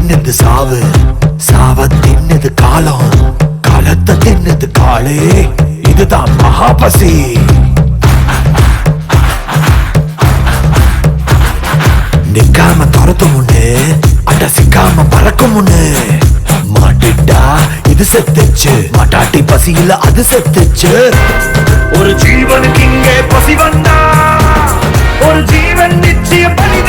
தின்னது சாவு, சாவ தின்னது காலம், காலத்தை தின்னது காளே. இதுதான் மகாபசி. நிக்காம துரத்து முன்னு, அட சிக்காம பறக்கும் முன்னு. மாட்டிட்டா இது செத்துச்சு, மாட்டாட்டி பசியில அது செத்துச்சு. ஒரு ஜீவனுக்கு இங்கே பசி வந்தா, ஒரு ஜீவன் நிச்சயம் பலி